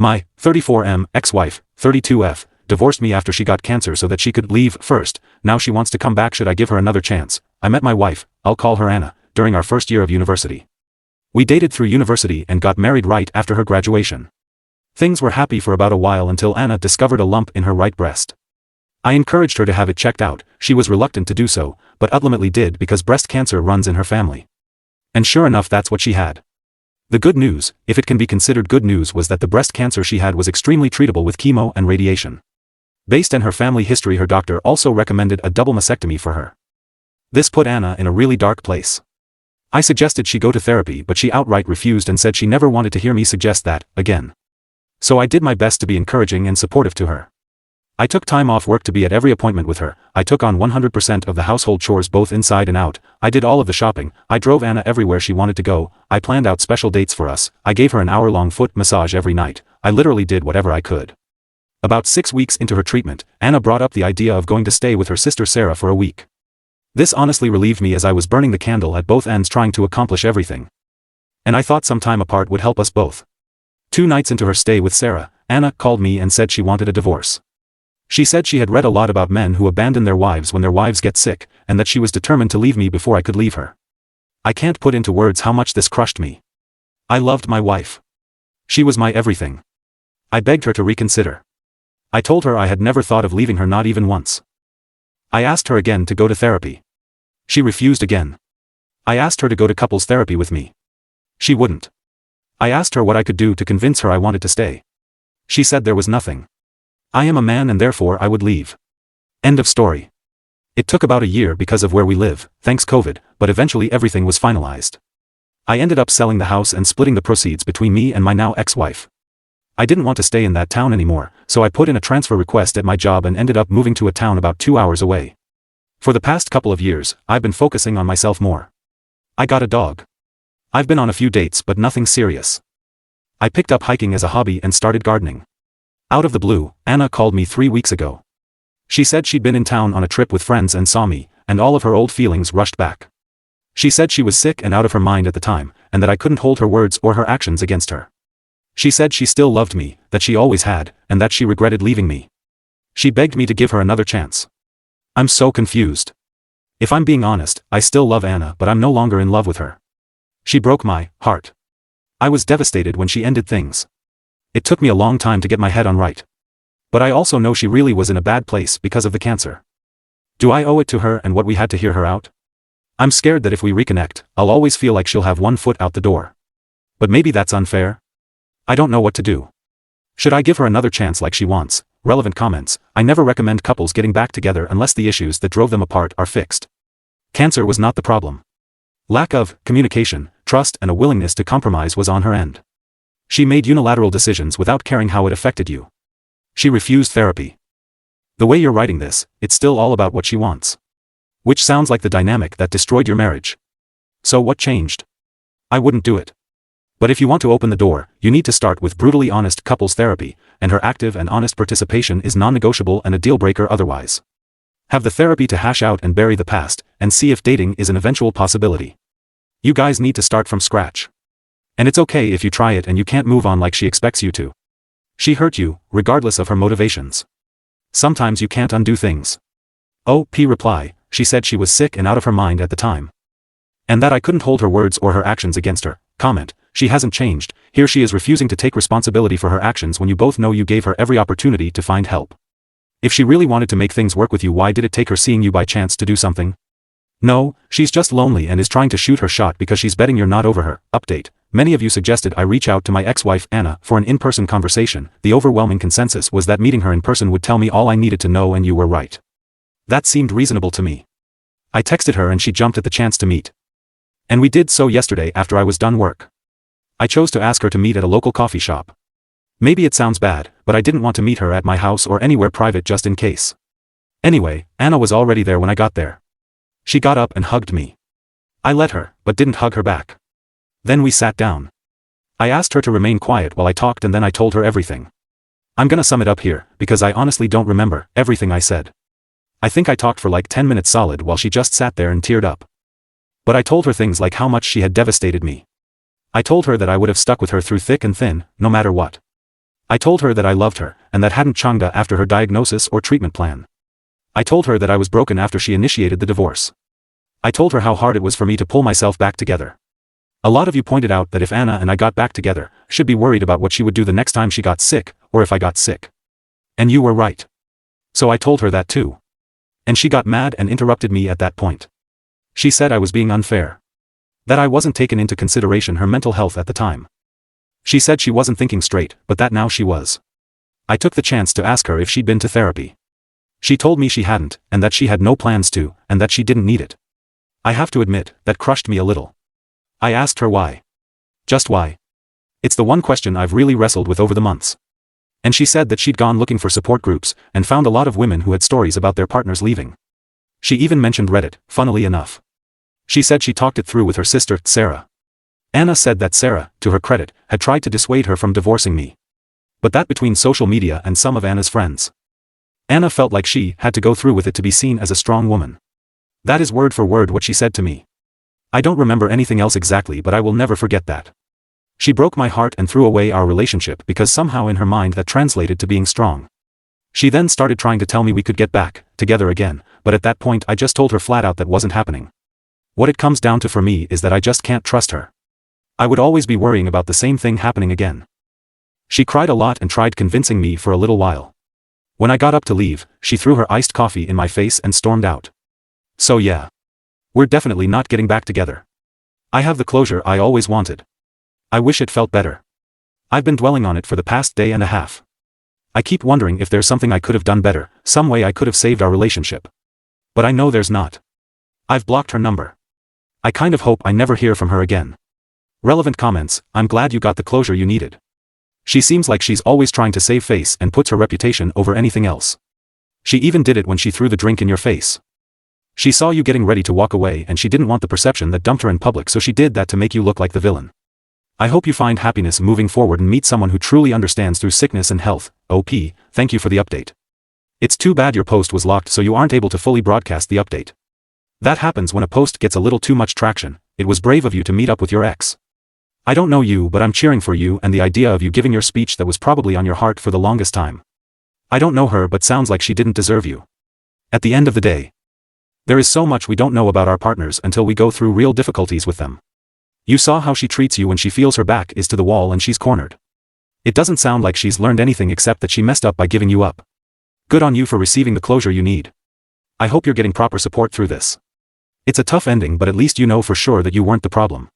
My 34M ex-wife, 32F, divorced me after she got cancer so that she could leave first. Now she wants to come back. Should I give her another chance? I met my wife, I'll call her Anna, during our first year of university. We dated through university and got married right after her graduation. Things were happy for about a while until Anna discovered a lump in her right breast. I encouraged her to have it checked out. She was reluctant to do so, but ultimately did because breast cancer runs in her family. And sure enough, that's what she had. The good news, if it can be considered good news, was that the breast cancer she had was extremely treatable with chemo and radiation. Based on her family history, her doctor also recommended a double mastectomy for her. This put Anna in a really dark place. I suggested she go to therapy, but she outright refused and said she never wanted to hear me suggest that again. So I did my best to be encouraging and supportive to her. I took time off work to be at every appointment with her. I took on 100% of the household chores both inside and out. I did all of the shopping. I drove Anna everywhere she wanted to go. I planned out special dates for us. I gave her an hour-long foot massage every night. I literally did whatever I could. About 6 weeks into her treatment, Anna brought up the idea of going to stay with her sister Sarah for a week. This honestly relieved me as I was burning the candle at both ends trying to accomplish everything. And I thought some time apart would help us both. 2 nights into her stay with Sarah, Anna called me and said she wanted a divorce. She said she had read a lot about men who abandon their wives when their wives get sick, and that she was determined to leave me before I could leave her. I can't put into words how much this crushed me. I loved my wife. She was my everything. I begged her to reconsider. I told her I had never thought of leaving her, not even once. I asked her again to go to therapy. She refused again. I asked her to go to couples therapy with me. She wouldn't. I asked her what I could do to convince her I wanted to stay. She said there was nothing. I am a man and therefore I would leave. End of story. It took about a year because of where we live, thanks COVID, but eventually everything was finalized. I ended up selling the house and splitting the proceeds between me and my now ex-wife. I didn't want to stay in that town anymore, so I put in a transfer request at my job and ended up moving to a town about 2 hours away. For the past couple of years, I've been focusing on myself more. I got a dog. I've been on a few dates but nothing serious. I picked up hiking as a hobby and started gardening. Out of the blue, Anna called me 3 weeks ago. She said she'd been in town on a trip with friends and saw me, and all of her old feelings rushed back. She said she was sick and out of her mind at the time, and that I couldn't hold her words or her actions against her. She said she still loved me, that she always had, and that she regretted leaving me. She begged me to give her another chance. I'm so confused. If I'm being honest, I still love Anna, but I'm no longer in love with her. She broke my heart. I was devastated when she ended things. It took me a long time to get my head on right. But I also know she really was in a bad place because of the cancer. Do I owe it to her and what we had to hear her out? I'm scared that if we reconnect, I'll always feel like she'll have one foot out the door. But maybe that's unfair? I don't know what to do. Should I give her another chance like she wants? Relevant comments. I never recommend couples getting back together unless the issues that drove them apart are fixed. Cancer was not the problem. Lack of communication, trust and a willingness to compromise was on her end. She made unilateral decisions without caring how it affected you. She refused therapy. The way you're writing this, it's still all about what she wants. Which sounds like the dynamic that destroyed your marriage. So what changed? I wouldn't do it. But if you want to open the door, you need to start with brutally honest couples therapy, and her active and honest participation is non-negotiable and a deal-breaker otherwise. Have the therapy to hash out and bury the past, and see if dating is an eventual possibility. You guys need to start from scratch. And it's okay if you try it and you can't move on like she expects you to. She hurt you, regardless of her motivations. Sometimes you can't undo things. OP reply, she said she was sick and out of her mind at the time. And that I couldn't hold her words or her actions against her. Comment, she hasn't changed, here she is refusing to take responsibility for her actions when you both know you gave her every opportunity to find help. If she really wanted to make things work with you, why did it take her seeing you by chance to do something? No, she's just lonely and is trying to shoot her shot because she's betting you're not over her. Update. Many of you suggested I reach out to my ex-wife Anna for an in-person conversation. The overwhelming consensus was that meeting her in person would tell me all I needed to know, and you were right. That seemed reasonable to me. I texted her and she jumped at the chance to meet. And we did so yesterday after I was done work. I chose to ask her to meet at a local coffee shop. Maybe it sounds bad, but I didn't want to meet her at my house or anywhere private just in case. Anyway, Anna was already there when I got there. She got up and hugged me. I let her, but didn't hug her back. Then we sat down. I asked her to remain quiet while I talked, and then I told her everything. I'm gonna sum it up here, because I honestly don't remember everything I said. I think I talked for like 10 minutes solid while she just sat there and teared up. But I told her things like how much she had devastated me. I told her that I would have stuck with her through thick and thin, no matter what. I told her that I loved her, and that hadn't changed after her diagnosis or treatment plan. I told her that I was broken after she initiated the divorce. I told her how hard it was for me to pull myself back together. A lot of you pointed out that if Anna and I got back together, I should be worried about what she would do the next time she got sick, or if I got sick. And you were right. So I told her that too. And she got mad and interrupted me at that point. She said I was being unfair. That I wasn't taking into consideration her mental health at the time. She said she wasn't thinking straight, but that now she was. I took the chance to ask her if she'd been to therapy. She told me she hadn't, and that she had no plans to, and that she didn't need it. I have to admit, that crushed me a little. I asked her why. Just why. It's the one question I've really wrestled with over the months. And she said that she'd gone looking for support groups, and found a lot of women who had stories about their partners leaving. She even mentioned Reddit, funnily enough. She said she talked it through with her sister, Sarah. Anna said that Sarah, to her credit, had tried to dissuade her from divorcing me. But that between social media and some of Anna's friends. Anna felt like she had to go through with it to be seen as a strong woman. That is word for word what she said to me. I don't remember anything else exactly, but I will never forget that. She broke my heart and threw away our relationship because somehow in her mind that translated to being strong. She then started trying to tell me we could get back together again, but at that point I just told her flat out that wasn't happening. What it comes down to for me is that I just can't trust her. I would always be worrying about the same thing happening again. She cried a lot and tried convincing me for a little while. When I got up to leave, she threw her iced coffee in my face and stormed out. So yeah. We're definitely not getting back together. I have the closure I always wanted. I wish it felt better. I've been dwelling on it for the past day and a half. I keep wondering if there's something I could have done better, some way I could have saved our relationship. But I know there's not. I've blocked her number. I kind of hope I never hear from her again. Relevant comments. I'm glad you got the closure you needed. She seems like she's always trying to save face and puts her reputation over anything else. She even did it when she threw the drink in your face. She saw you getting ready to walk away and she didn't want the perception that dumped her in public, so she did that to make you look like the villain. I hope you find happiness moving forward and meet someone who truly understands through sickness and health. OP, thank you for the update. It's too bad your post was locked so you aren't able to fully broadcast the update. That happens when a post gets a little too much traction. It was brave of you to meet up with your ex. I don't know you, but I'm cheering for you and the idea of you giving your speech that was probably on your heart for the longest time. I don't know her, but sounds like she didn't deserve you. At the end of the day, there is so much we don't know about our partners until we go through real difficulties with them. You saw how she treats you when she feels her back is to the wall and she's cornered. It doesn't sound like she's learned anything except that she messed up by giving you up. Good on you for receiving the closure you need. I hope you're getting proper support through this. It's a tough ending, but at least you know for sure that you weren't the problem.